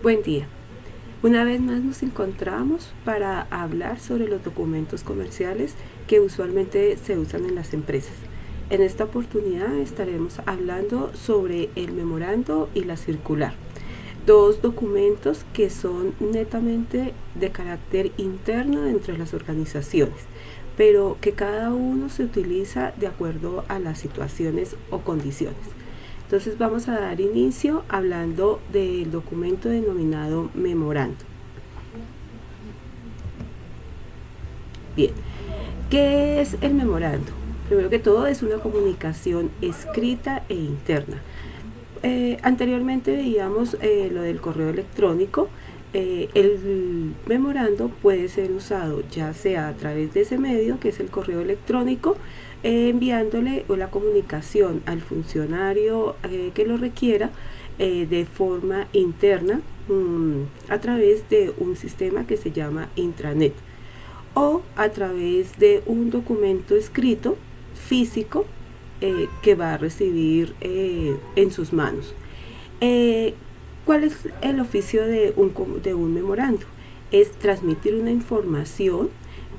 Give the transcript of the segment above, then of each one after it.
Buen día. Una vez más nos encontramos para hablar sobre los documentos comerciales que usualmente se usan en las empresas. En esta oportunidad estaremos hablando sobre el memorando y la circular, dos documentos que son netamente de carácter interno dentro de las organizaciones, pero que cada uno se utiliza de acuerdo a las situaciones o condiciones. Entonces vamos a dar inicio hablando del documento denominado memorando. Bien, ¿qué es el memorando? Primero que todo es una comunicación escrita e interna. Anteriormente veíamos lo del correo electrónico. El memorando puede ser usado ya sea a través de ese medio, que es el correo electrónico, enviándole la comunicación al funcionario que lo requiera de forma interna a través de un sistema que se llama intranet, o a través de un documento escrito físico que va a recibir en sus manos. ¿Cuál es el oficio de un memorando? Es transmitir una información,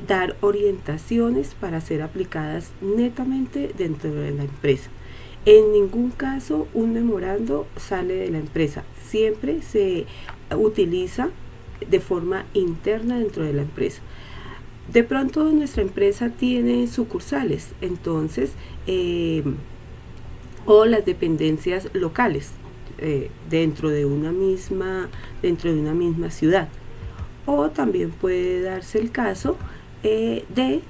dar orientaciones para ser aplicadas netamente dentro de la empresa. En ningún caso un memorando sale de la empresa, siempre se utiliza de forma interna dentro de la empresa. De pronto nuestra empresa tiene sucursales, entonces, o las dependencias locales dentro de una misma ciudad, o también puede darse el caso de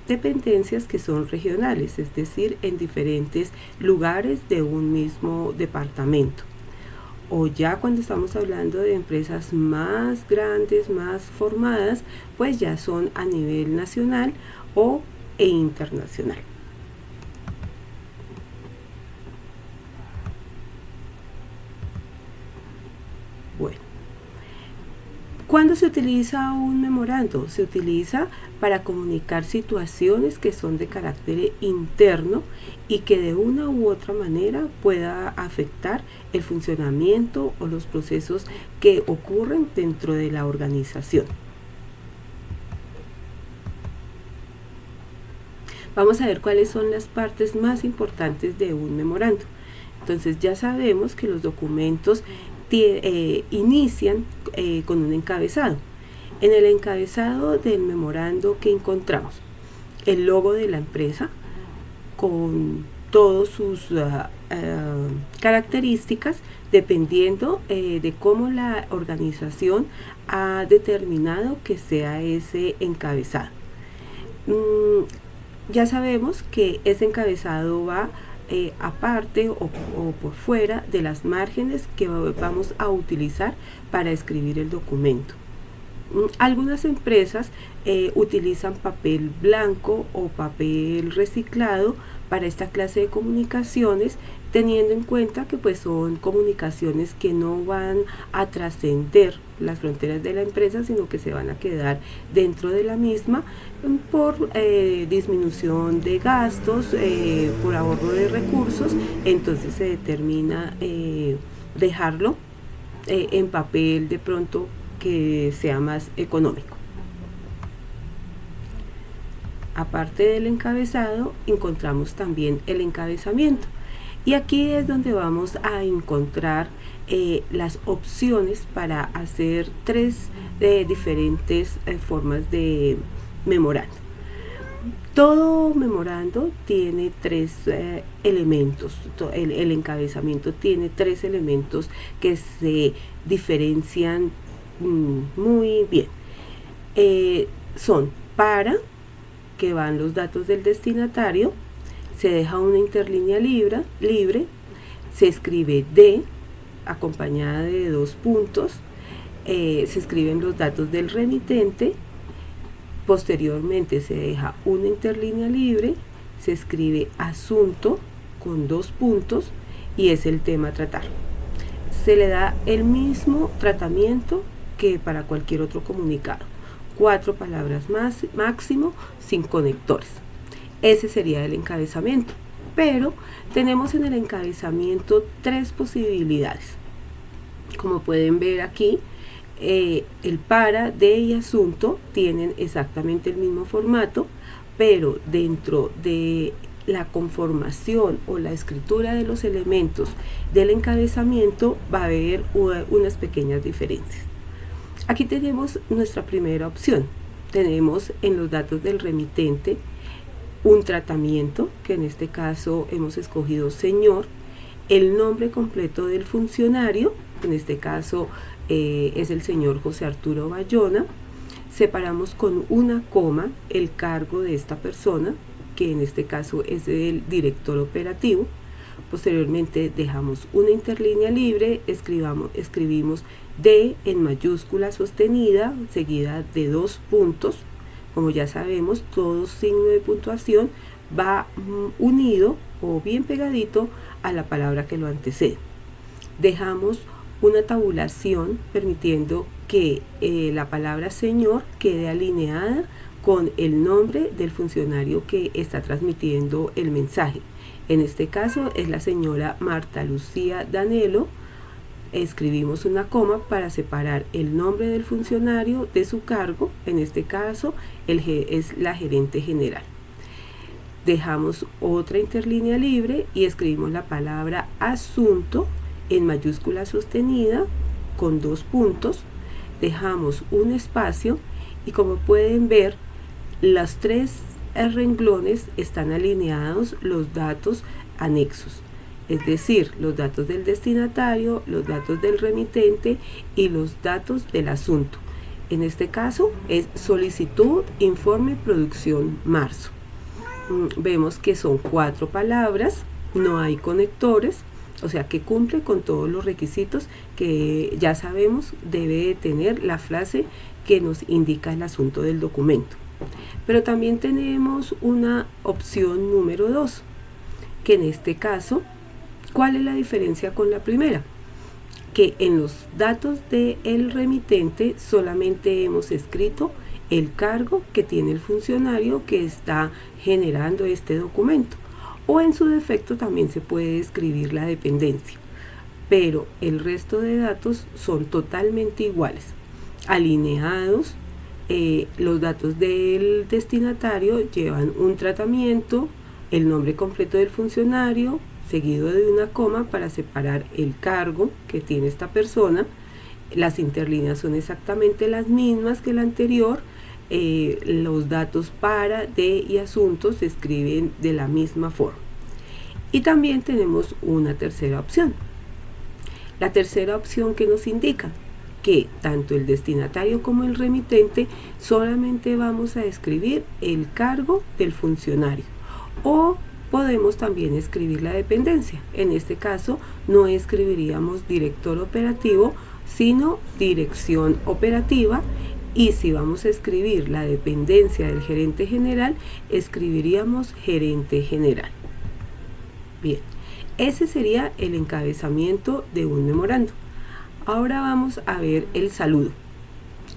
dependencias que son regionales, es decir, en diferentes lugares de un mismo departamento. O ya cuando estamos hablando de empresas más grandes, más formadas, pues ya son a nivel nacional e internacional. Bueno, ¿cuándo se utiliza un memorando? Se utiliza para comunicar situaciones que son de carácter interno y que de una u otra manera pueda afectar el funcionamiento o los procesos que ocurren dentro de la organización. Vamos a ver cuáles son las partes más importantes de un memorando. Entonces ya sabemos que los documentos inician con un encabezado. En el encabezado del memorando, ¿qué encontramos? El logo de la empresa con todas sus características dependiendo de cómo la organización ha determinado que sea ese encabezado. Ya sabemos que ese encabezado va aparte o por fuera de las márgenes que vamos a utilizar para escribir el documento. Algunas empresas utilizan papel blanco o papel reciclado para esta clase de comunicaciones, teniendo en cuenta que pues son comunicaciones que no van a trascender las fronteras de la empresa, sino que se van a quedar dentro de la misma por disminución de gastos, por ahorro de recursos. Entonces se determina dejarlo en papel de pronto que sea más económico. Aparte del encabezado, encontramos también el encabezamiento. Y aquí es donde vamos a encontrar las opciones para hacer tres diferentes formas de memorando. Todo memorando tiene tres elementos. El encabezamiento tiene tres elementos que se diferencian muy bien. Son para, que van los datos del destinatario, se deja una interlínea libre, se escribe de, acompañada de dos puntos, se escriben los datos del remitente, posteriormente se deja una interlínea libre, se escribe asunto con dos puntos y es el tema a tratar. Se le da el mismo tratamiento que para cualquier otro comunicado. 4 palabras más máximo, sin conectores. Ese sería el encabezamiento. Pero tenemos en el encabezamiento tres posibilidades. Como pueden ver aquí, el para, de y asunto tienen exactamente el mismo formato, pero dentro de la conformación o la escritura de los elementos del encabezamiento va a haber unas pequeñas diferencias. Aquí tenemos nuestra primera opción. Tenemos en los datos del remitente un tratamiento, que en este caso hemos escogido señor, el nombre completo del funcionario, en este caso es el señor José Arturo Bayona. Separamos con una coma el cargo de esta persona, que en este caso es el director operativo. Posteriormente dejamos una interlínea libre, escribimos D en mayúscula sostenida, seguida de 2 puntos. Como ya sabemos, todo signo de puntuación va unido o bien pegadito a la palabra que lo antecede. Dejamos una tabulación permitiendo que la palabra señor quede alineada con el nombre del funcionario que está transmitiendo el mensaje. En este caso es la señora Marta Lucía Danelo. Escribimos una coma para separar el nombre del funcionario de su cargo, en este caso es la gerente general. Dejamos otra interlínea libre y escribimos la palabra asunto en mayúscula sostenida con 2 puntos. Dejamos un espacio y, como pueden ver, los 3 renglones están alineados los datos anexos, es decir, los datos del destinatario, los datos del remitente y los datos del asunto. En este caso es solicitud, informe, producción, marzo. Vemos que son 4 palabras, no hay conectores, o sea que cumple con todos los requisitos que ya sabemos debe de tener la frase que nos indica el asunto del documento. Pero también tenemos una opción número 2, que en este caso, ¿cuál es la diferencia con la primera? Que en los datos del remitente solamente hemos escrito el cargo que tiene el funcionario que está generando este documento, o en su defecto también se puede escribir la dependencia, pero el resto de datos son totalmente iguales, alineados. Los datos del destinatario llevan un tratamiento, el nombre completo del funcionario, seguido de una coma para separar el cargo que tiene esta persona. Las interlíneas son exactamente las mismas que la anterior. Los datos para, de y asuntos se escriben de la misma forma. Y también tenemos una tercera opción. La tercera opción que nos indica que tanto el destinatario como el remitente solamente vamos a escribir el cargo del funcionario, o podemos también escribir la dependencia. En este caso no escribiríamos director operativo, sino dirección operativa, y si vamos a escribir la dependencia del gerente general, escribiríamos gerente general. Bien, ese sería el encabezamiento de un memorando. Ahora vamos a ver el saludo.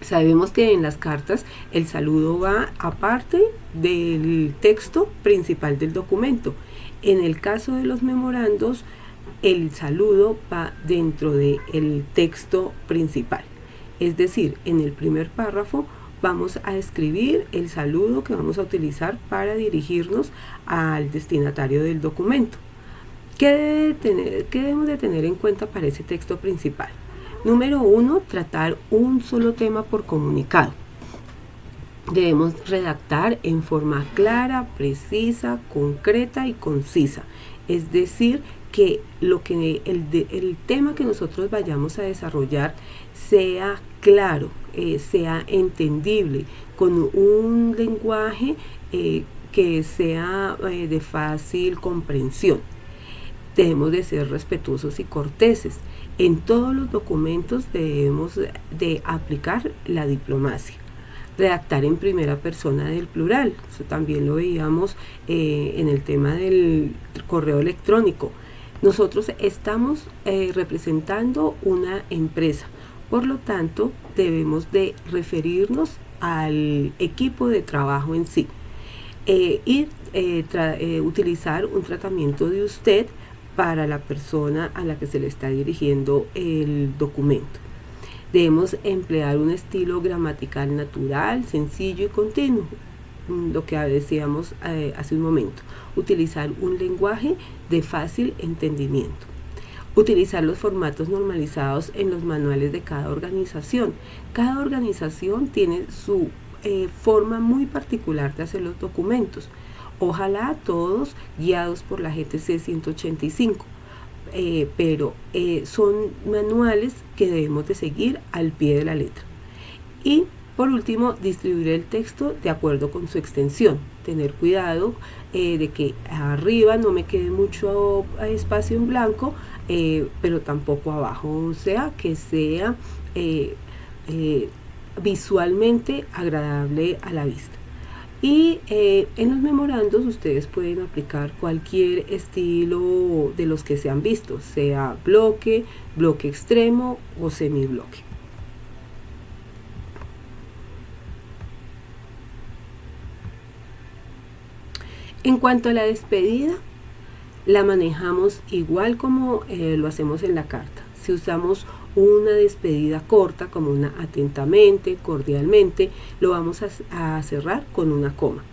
Sabemos que en las cartas el saludo va aparte del texto principal del documento. En el caso de los memorandos, el saludo va dentro del texto principal. Es decir, en el primer párrafo vamos a escribir el saludo que vamos a utilizar para dirigirnos al destinatario del documento. ¿Qué debemos de tener en cuenta para ese texto principal? Número 1, tratar un solo tema por comunicado. Debemos redactar en forma clara, precisa, concreta y concisa. Es decir, que el tema que nosotros vayamos a desarrollar sea claro, sea entendible, con un lenguaje que sea de fácil comprensión. Debemos de ser respetuosos y corteses. En todos los documentos debemos de aplicar la diplomacia. Redactar en primera persona del plural, eso también lo veíamos en el tema del correo electrónico. Nosotros estamos representando una empresa, por lo tanto debemos de referirnos al equipo de trabajo en sí y utilizar un tratamiento de usted para la persona a la que se le está dirigiendo el documento. Debemos emplear un estilo gramatical natural, sencillo y continuo, lo que decíamos hace un momento. Utilizar un lenguaje de fácil entendimiento. Utilizar los formatos normalizados en los manuales de cada organización. Cada organización tiene su forma muy particular de hacer los documentos. Ojalá todos guiados por la GTC 185. Pero son manuales que debemos de seguir al pie de la letra. Y por último, distribuir el texto de acuerdo con su extensión. Tener cuidado de que arriba no me quede mucho espacio en blanco, pero tampoco abajo, o sea, que sea visualmente agradable a la vista. Y en los memorandos ustedes pueden aplicar cualquier estilo de los que se han visto, sea bloque, bloque extremo o semibloque. En cuanto a la despedida, la manejamos igual como lo hacemos en la carta. Si usamos una despedida corta, como una atentamente, cordialmente, lo vamos a cerrar con una coma.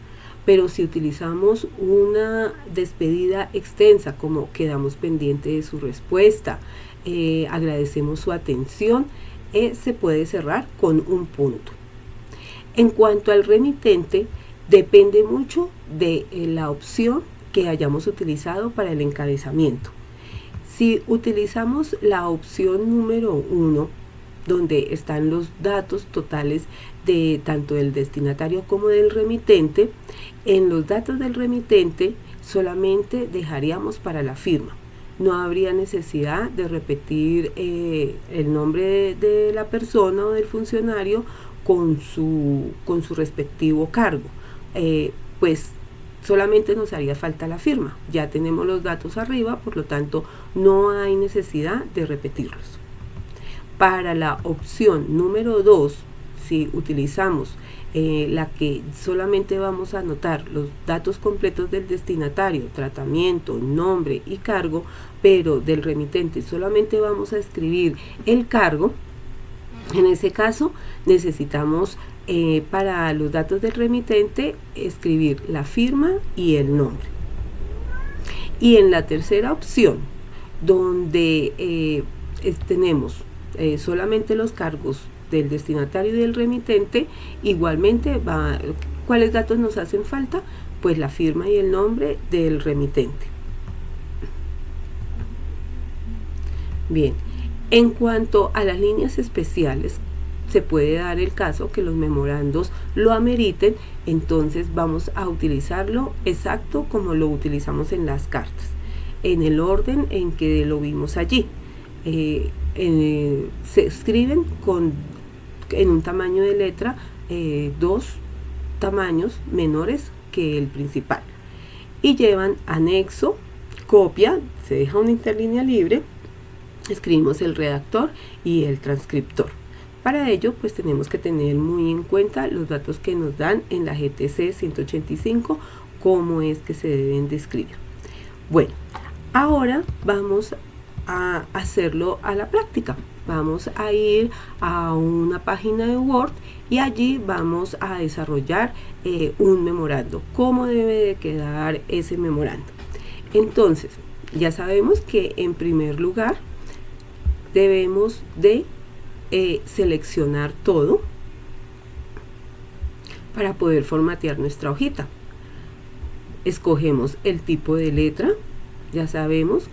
Pero si utilizamos una despedida extensa, como quedamos pendientes de su respuesta, agradecemos su atención, se puede cerrar con un punto. En cuanto al remitente, depende mucho de la opción que hayamos utilizado para el encabezamiento. Si utilizamos la opción número 1, donde están los datos totales de tanto del destinatario como del remitente, en los datos del remitente solamente dejaríamos para la firma. No habría necesidad de repetir el nombre de la persona o del funcionario con su respectivo cargo. Pues solamente nos haría falta la firma. Ya tenemos los datos arriba, por lo tanto no hay necesidad de repetirlos. Para la opción número 2, si utilizamos la que solamente vamos a anotar los datos completos del destinatario, tratamiento, nombre y cargo, pero del remitente solamente vamos a escribir el cargo, en ese caso necesitamos para los datos del remitente escribir la firma y el nombre. Y en la tercera opción, donde tenemos solamente los cargos del destinatario y del remitente, igualmente ¿cuáles datos nos hacen falta? Pues la firma y el nombre del remitente. Bien, en cuanto a las líneas especiales, se puede dar el caso que los memorandos lo ameriten, entonces vamos a utilizarlo exacto como lo utilizamos en las cartas, en el orden en que lo vimos allí. Se escriben en un tamaño de letra 2 tamaños menores que el principal y llevan anexo, copia, se deja una interlínea libre, escribimos el redactor y el transcriptor. Para ello, pues tenemos que tener muy en cuenta los datos que nos dan en la GTC 185, cómo es que se deben de escribir. Bueno, ahora vamos a hacerlo a la práctica. Vamos a ir a una página de Word y allí vamos a desarrollar un memorando. ¿Cómo debe de quedar ese memorando? Entonces, ya sabemos que en primer lugar debemos de seleccionar todo para poder formatear nuestra hojita. Escogemos el tipo de letra. Ya sabemos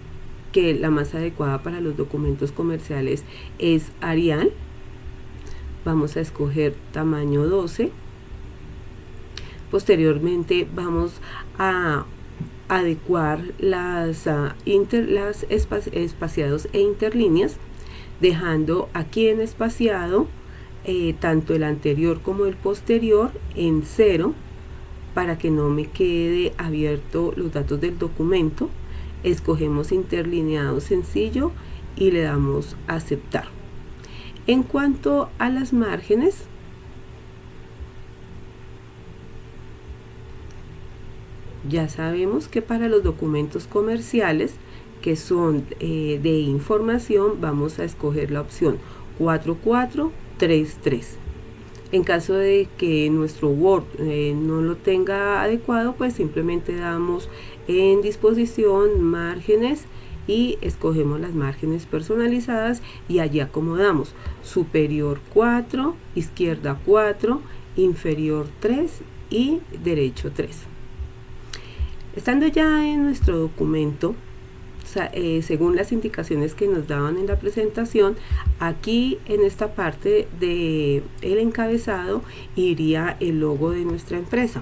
que la más adecuada para los documentos comerciales es Arial. Vamos a escoger tamaño 12. Posteriormente vamos a adecuar las espaciados e interlíneas, dejando aquí en espaciado tanto el anterior como el posterior en 0 para que no me quede abierto los datos del documento. Escogemos interlineado sencillo y le damos a aceptar. En cuanto a las márgenes, ya sabemos que para los documentos comerciales que son de información, vamos a escoger la opción 4433. En caso de que nuestro Word no lo tenga adecuado, pues simplemente damos en disposición, márgenes, y escogemos las márgenes personalizadas y allí acomodamos superior 4, izquierda 4, inferior 3 y derecho 3. Estando ya en nuestro documento, según las indicaciones que nos daban en la presentación, aquí en esta parte del encabezado iría el logo de nuestra empresa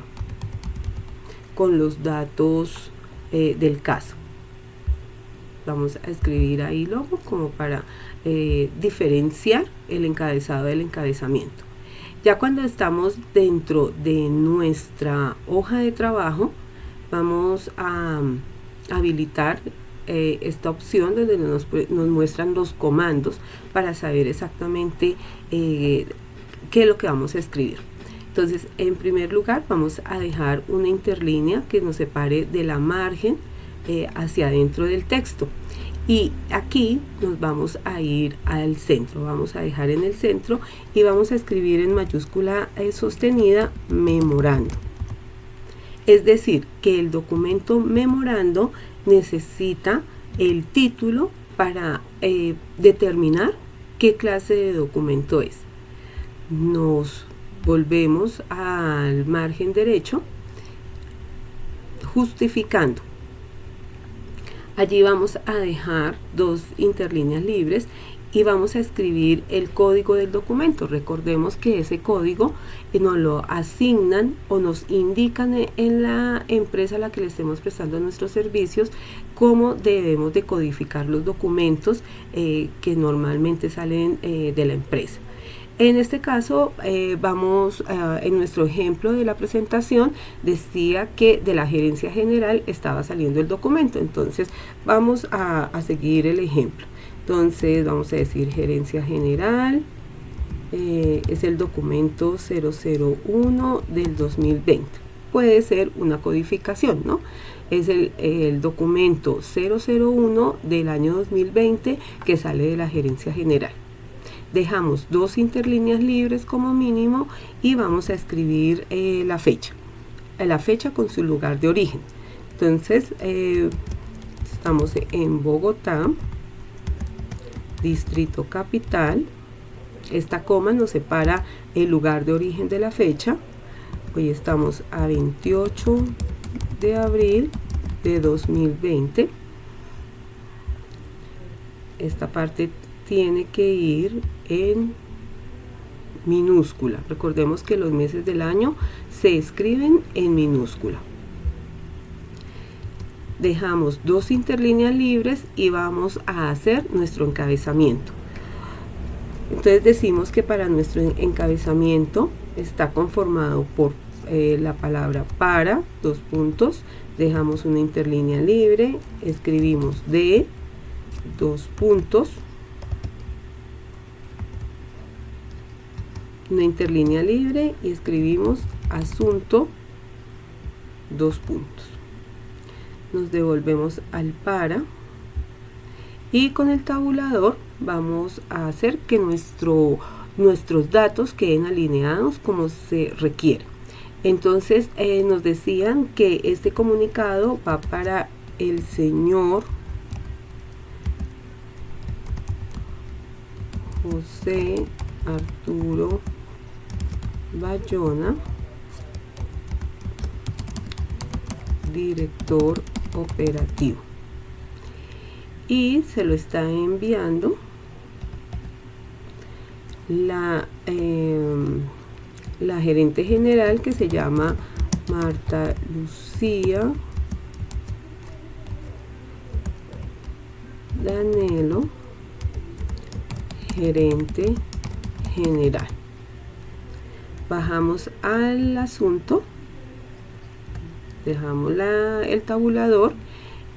con los datos del caso. Vamos a escribir ahí logo como para diferenciar el encabezado del encabezamiento. Ya cuando estamos dentro de nuestra hoja de trabajo, vamos a habilitar esta opción donde nos muestran los comandos para saber exactamente qué es lo que vamos a escribir. Entonces, en primer lugar, vamos a dejar una interlínea que nos separe de la margen hacia adentro del texto, y aquí nos vamos a ir al centro, vamos a dejar en el centro y vamos a escribir en mayúscula sostenida memorando. Es decir, que el documento memorando necesita el título para determinar qué clase de documento es. Nos volvemos al margen derecho justificando. Allí vamos a dejar dos interlíneas libres y vamos a escribir el código del documento. Recordemos que ese código nos lo asignan o nos indican en la empresa a la que le estemos prestando nuestros servicios cómo debemos de codificar los documentos que normalmente salen de la empresa. En este caso, en nuestro ejemplo de la presentación, decía que de la gerencia general estaba saliendo el documento. Entonces, vamos a seguir el ejemplo. Entonces, vamos a decir gerencia general, es el documento 001 del 2020. Puede ser una codificación, ¿no? Es el documento 001 del año 2020 que sale de la gerencia general. Dejamos dos interlíneas libres como mínimo y vamos a escribir la fecha con su lugar de origen. Entonces, estamos en Bogotá, Distrito Capital. Esta coma nos separa el lugar de origen de la fecha. Hoy estamos a 28 de abril de 2020. Esta parte tiene que ir en minúscula. Recordemos que los meses del año se escriben en minúscula. Dejamos dos interlíneas libres y vamos a hacer nuestro encabezamiento. Entonces decimos que para nuestro encabezamiento está conformado por la palabra para, dos puntos, dejamos una interlínea libre, escribimos de, dos puntos, una interlínea libre y escribimos asunto, dos puntos. Nos devolvemos al para y con el tabulador vamos a hacer que nuestros datos queden alineados como se requiere. Entonces nos decían que este comunicado va para el señor José Arturo Bayona, director operativo, y se lo está enviando la gerente general, que se llama Marta Lucía Danelo, gerente general. Bajamos al asunto, dejamos el tabulador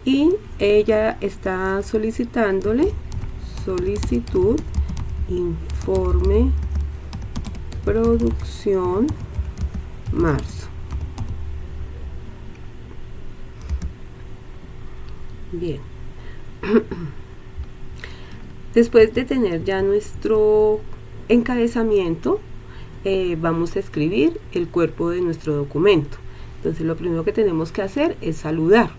y ella está solicitándole solicitud informe producción marzo. Bien, Después de tener ya nuestro encabezamiento, vamos a escribir el cuerpo de nuestro documento. Entonces lo primero que tenemos que hacer es saludar.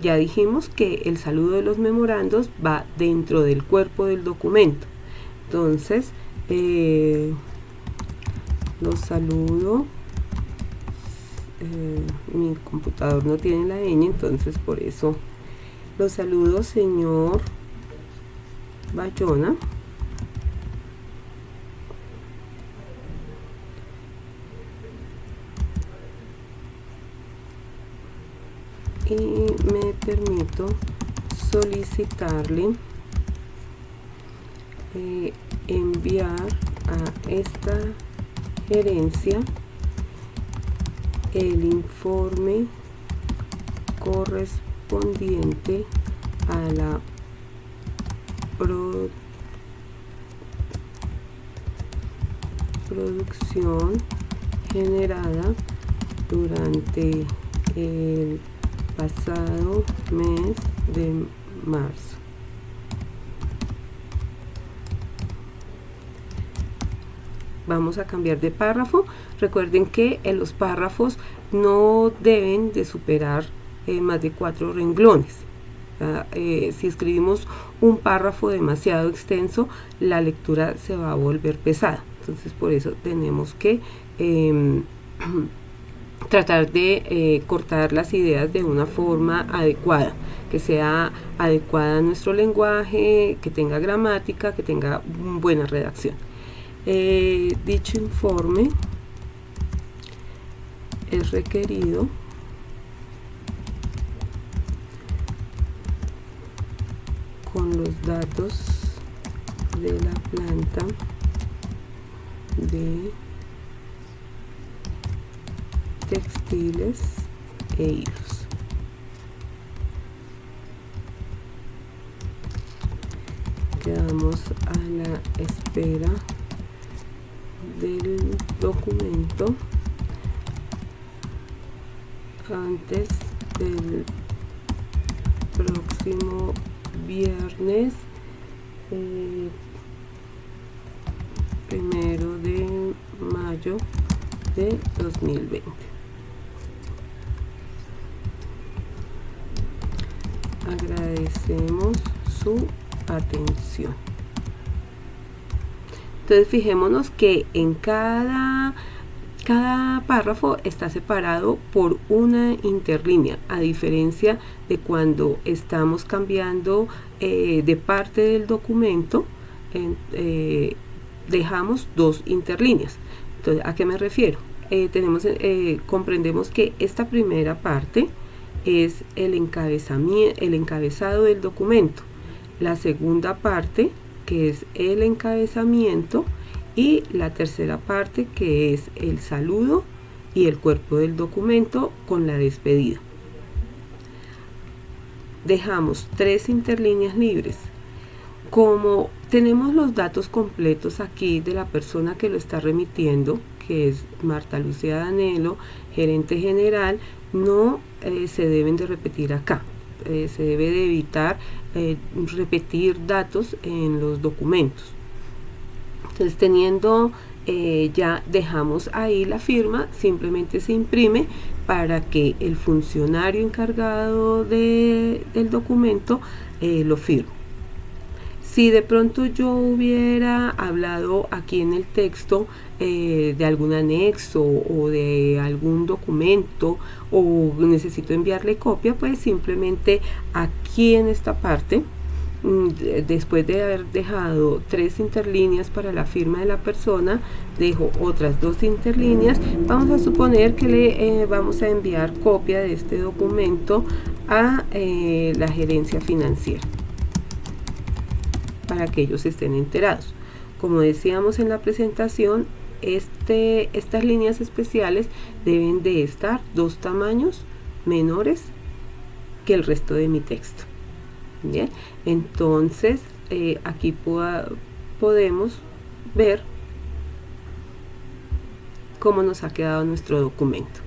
Ya dijimos que el saludo de los memorandos va dentro del cuerpo del documento. Entonces los saludo. Mi computador no tiene la ñ, entonces por eso los saludo, señor Bayona. Y me permito solicitarle enviar a esta gerencia el informe correspondiente a la producción generada durante el pasado mes de marzo. Vamos a cambiar de párrafo. Recuerden que en los párrafos no deben de superar más de 4 renglones. Si escribimos un párrafo demasiado extenso, la lectura se va a volver pesada. Entonces por eso tenemos que tratar de cortar las ideas de una forma adecuada, que sea adecuada a nuestro lenguaje, que tenga gramática, que tenga buena redacción. Dicho informe es requerido con los datos de la planta de textiles e hilos. Quedamos a la espera del documento antes del próximo viernes 1 de mayo de 2020. Agradecemos su atención. Entonces fijémonos que en cada párrafo está separado por una interlínea, a diferencia de cuando estamos cambiando de parte del documento, dejamos 2 interlíneas. Entonces, ¿a qué me refiero? Comprendemos que esta primera parte es el encabezado del documento. La segunda parte, que es el encabezamiento, y la tercera parte, que es el saludo y el cuerpo del documento con la despedida. Dejamos 3 interlíneas libres. Como tenemos los datos completos aquí de la persona que lo está remitiendo, que es Marta Lucía Danelo, gerente general, no se deben de repetir acá. Se debe de evitar repetir datos en los documentos. Entonces, teniendo ya dejamos ahí la firma, simplemente se imprime para que el funcionario encargado del documento lo firme. Si de pronto yo hubiera hablado aquí en el texto de algún anexo o de algún documento o necesito enviarle copia, pues simplemente aquí en esta parte, después de haber dejado 3 interlíneas para la firma de la persona, dejo otras 2 interlíneas. Vamos a suponer que le vamos a enviar copia de este documento a la gerencia financiera para que ellos estén enterados. Como decíamos en la presentación, estas líneas especiales deben de estar 2 tamaños menores que el resto de mi texto. Bien, entonces aquí podemos ver cómo nos ha quedado nuestro documento.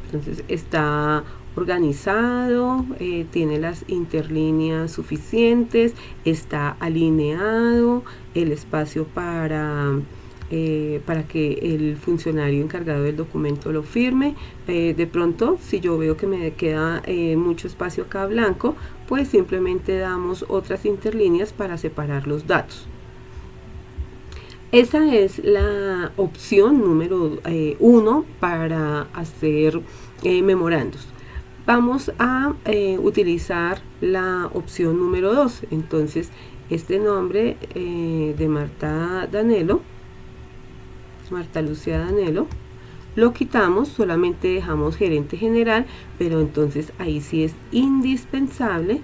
Entonces está organizado, tiene las interlíneas suficientes, está alineado, el espacio para que el funcionario encargado del documento lo firme. De pronto, si yo veo que me queda mucho espacio acá blanco, pues simplemente damos otras interlíneas para separar los datos. Esa es la opción número 1 para hacer memorandos. Vamos a utilizar la opción número 2. Entonces, este nombre de Marta Danelo, Marta Lucía Danelo, lo quitamos, solamente dejamos gerente general, pero entonces ahí sí es indispensable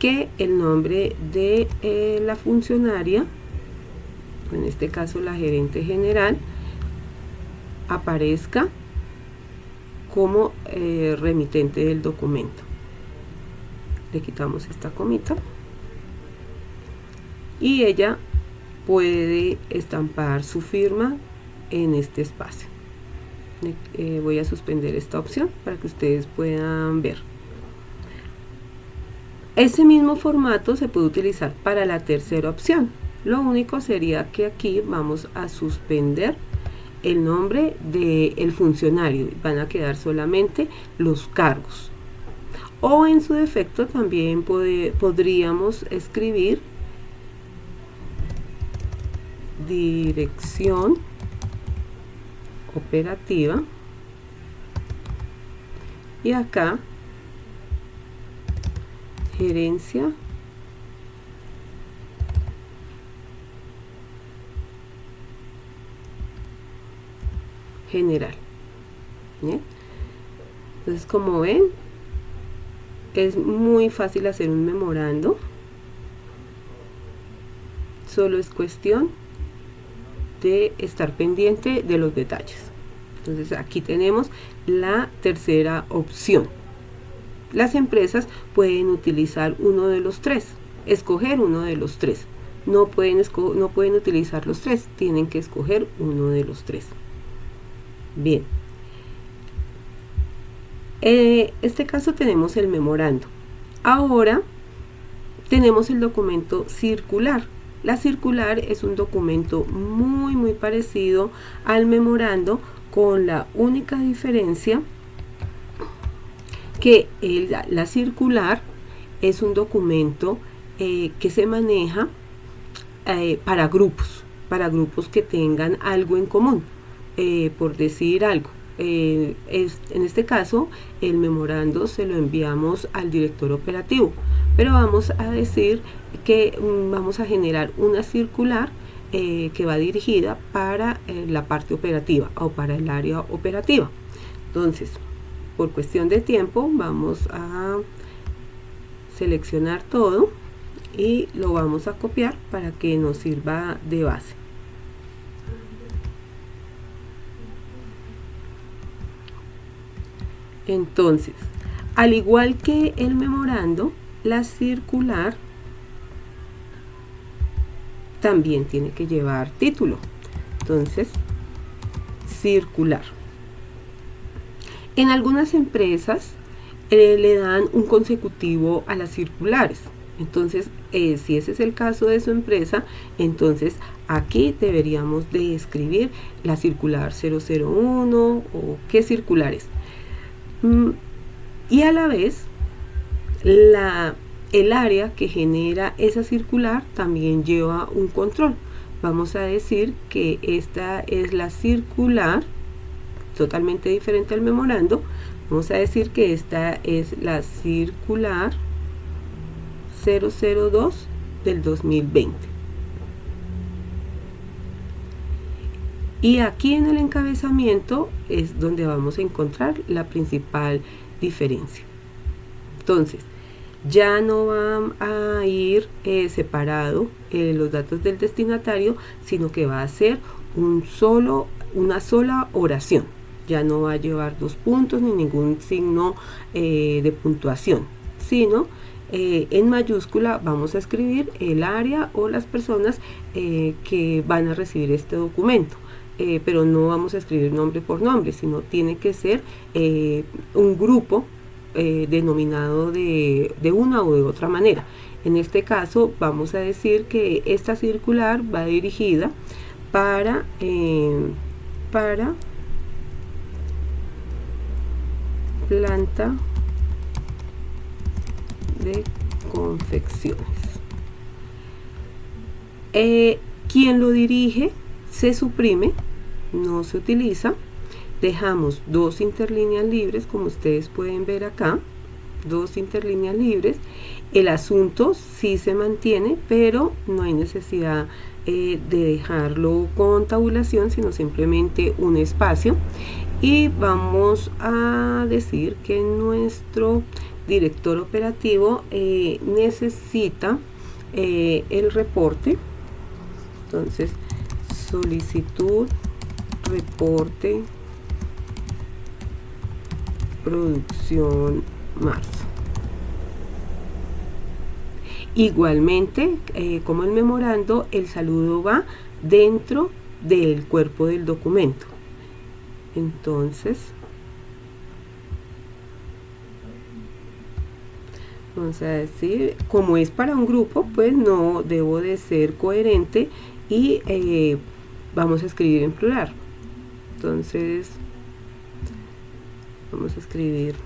que el nombre de la funcionaria, en este caso la gerente general, aparezca como remitente del documento. Le quitamos esta comita y ella puede estampar su firma en este espacio. Voy a suspender esta opción para que ustedes puedan ver. Ese mismo formato se puede utilizar para la tercera opción. Lo único sería que aquí vamos a suspender el nombre del funcionario. Van a quedar solamente los cargos. O en su defecto también podríamos escribir dirección operativa y acá gerencia general. ¿Bien? Entonces, como ven, es muy fácil hacer un memorando. Solo es cuestión de estar pendiente de los detalles. Entonces, aquí tenemos la tercera opción. Las empresas pueden utilizar uno de los tres, escoger uno de los tres. No pueden utilizar los tres, tienen que escoger uno de los tres. Bien. En este caso tenemos el memorando. Ahora tenemos el documento circular. La circular es un documento muy parecido al memorando, con la única diferencia que la circular es un documento que se maneja para grupos que tengan algo en común, por decir algo. En este caso, el memorando se lo enviamos al director operativo, pero vamos a decir que vamos a generar una circular que va dirigida para la parte operativa o para el área operativa. Entonces, por cuestión de tiempo, vamos a seleccionar todo y lo vamos a copiar para que nos sirva de base. Entonces, al igual que el memorando, la circular también tiene que llevar título. Entonces, circular. En algunas empresas le dan un consecutivo a las circulares. Entonces, si ese es el caso de su empresa, entonces aquí deberíamos de escribir la circular 001 o qué circulares. Y a la vez, el área que genera esa circular también lleva un control. Vamos a decir que esta es la circular, totalmente diferente al memorando. Vamos a decir que esta es la circular 002 del 2020. Y aquí en el encabezamiento es donde vamos a encontrar la principal diferencia. Entonces, ya no va a ir separado los datos del destinatario, sino que va a ser una sola oración. Ya no va a llevar dos puntos ni ningún signo de puntuación, sino en mayúscula vamos a escribir el área o las personas que van a recibir este documento. Pero no vamos a escribir nombre por nombre, sino tiene que ser un grupo denominado de una o de otra manera. En este caso vamos a decir que esta circular va dirigida para planta de confecciones. Quien lo dirige se suprime, no se utiliza. Dejamos dos interlíneas libres, como ustedes pueden ver acá, dos interlíneas libres. El asunto sí se mantiene, pero no hay necesidad de dejarlo con tabulación, sino simplemente un espacio. Y vamos a decir que nuestro director operativo necesita el reporte. Entonces, solicitud, reporte, producción marzo. Igualmente, como el memorando, el saludo va dentro del cuerpo del documento. Entonces, vamos a decir, como es para un grupo, pues no debo de ser coherente y vamos a escribir en plural. Entonces, vamos a escribir: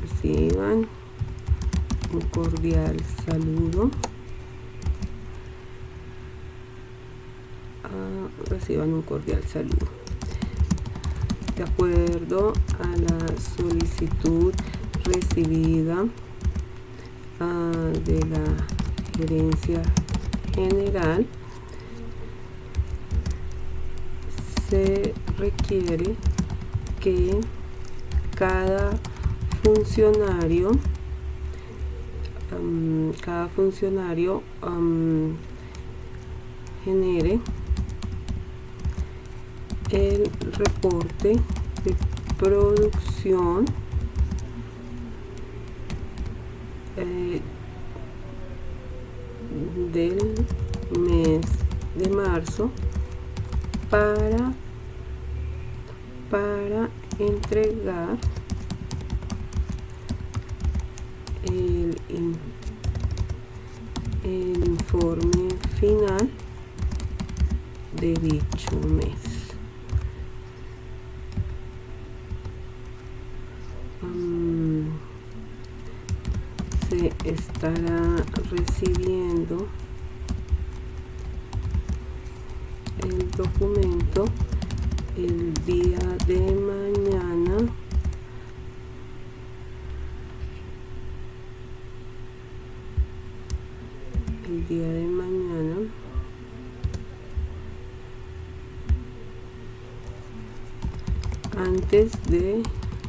reciban un cordial saludo. Reciban un cordial saludo. De acuerdo a la solicitud recibida de la gerencia general, se requiere que cada funcionario genere el reporte de producción del mes de marzo para entregar el informe final de dicho mes. Se estará recibiendo el documento el día de mañana antes de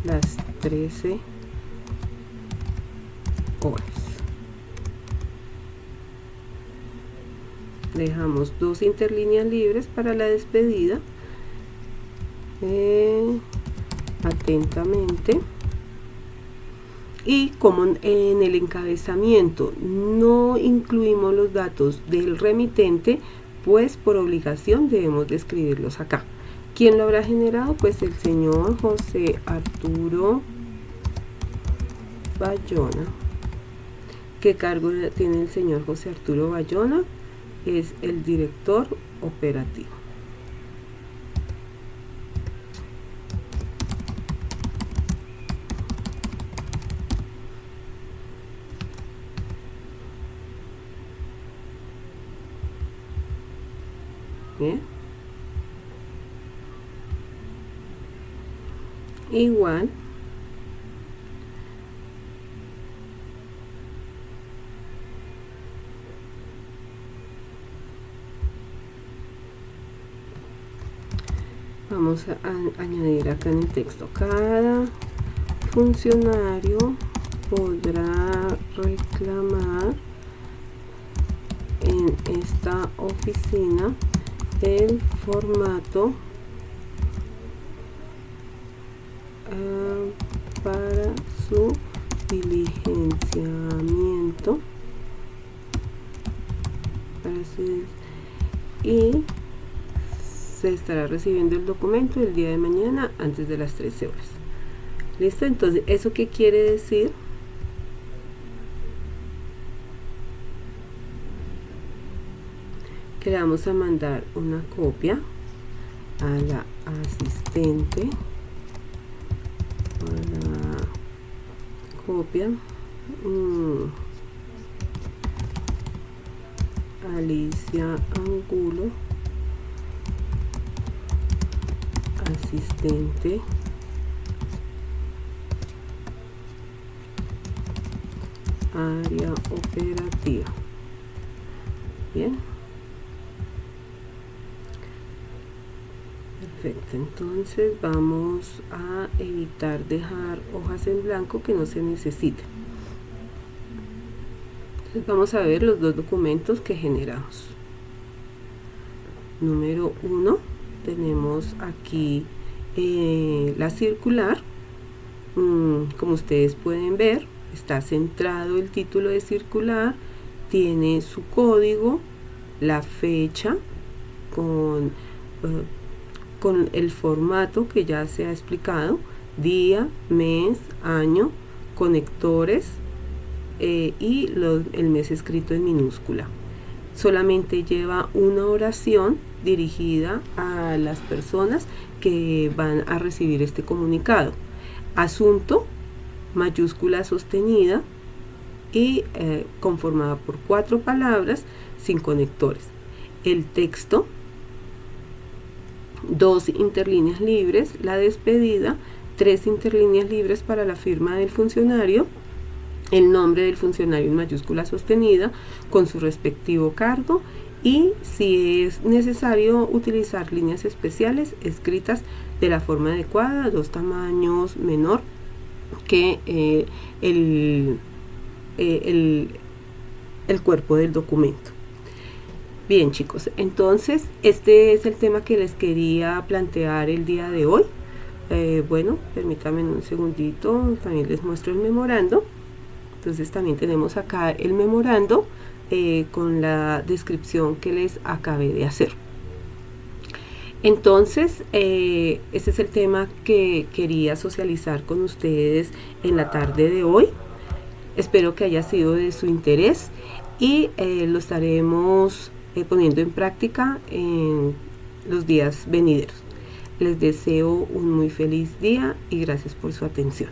las 13 horas. Dejamos dos interlíneas libres para la despedida. Atentamente. Y como en el encabezamiento no incluimos los datos del remitente, pues por obligación debemos de escribirlos acá. ¿Quién lo habrá generado? Pues el señor José Arturo Bayona. ¿Qué cargo tiene el señor José Arturo Bayona? Es el director operativo. ¿Bien? Igual vamos a añadir acá en el texto: cada funcionario podrá reclamar en esta oficina el formato para su diligenciamiento y se estará recibiendo el documento el día de mañana antes de las 13 horas. ¿Listo? Entonces, ¿eso qué quiere decir? Que le vamos a mandar una copia a la asistente, a la copia Alicia Angulo, asistente área operativa. Bien, perfecto. Entonces vamos a evitar dejar hojas en blanco que no se necesiten. Entonces vamos a ver los dos documentos que generamos. Número 1, tenemos aquí la circular. Como ustedes pueden ver, está centrado el título de circular, tiene su código, la fecha con el formato que ya se ha explicado, día, mes, año, conectores y el mes escrito en minúscula. Solamente lleva una oración dirigida a las personas que van a recibir este comunicado. Asunto, mayúscula sostenida y conformada por 4 palabras sin conectores. El texto, 2 interlíneas libres, la despedida, 3 interlíneas libres para la firma del funcionario, el nombre del funcionario en mayúscula sostenida con su respectivo cargo y si es necesario utilizar líneas especiales escritas de la forma adecuada, 2 tamaños menor que el cuerpo del documento. Bien, chicos, entonces este es el tema que les quería plantear el día de hoy. Bueno, permítanme un segundito, también les muestro el memorando. Entonces también tenemos acá el memorando con la descripción que les acabé de hacer. Entonces, este es el tema que quería socializar con ustedes en la tarde de hoy. Espero que haya sido de su interés y lo estaremos poniendo en práctica en los días venideros. Les deseo un muy feliz día y gracias por su atención.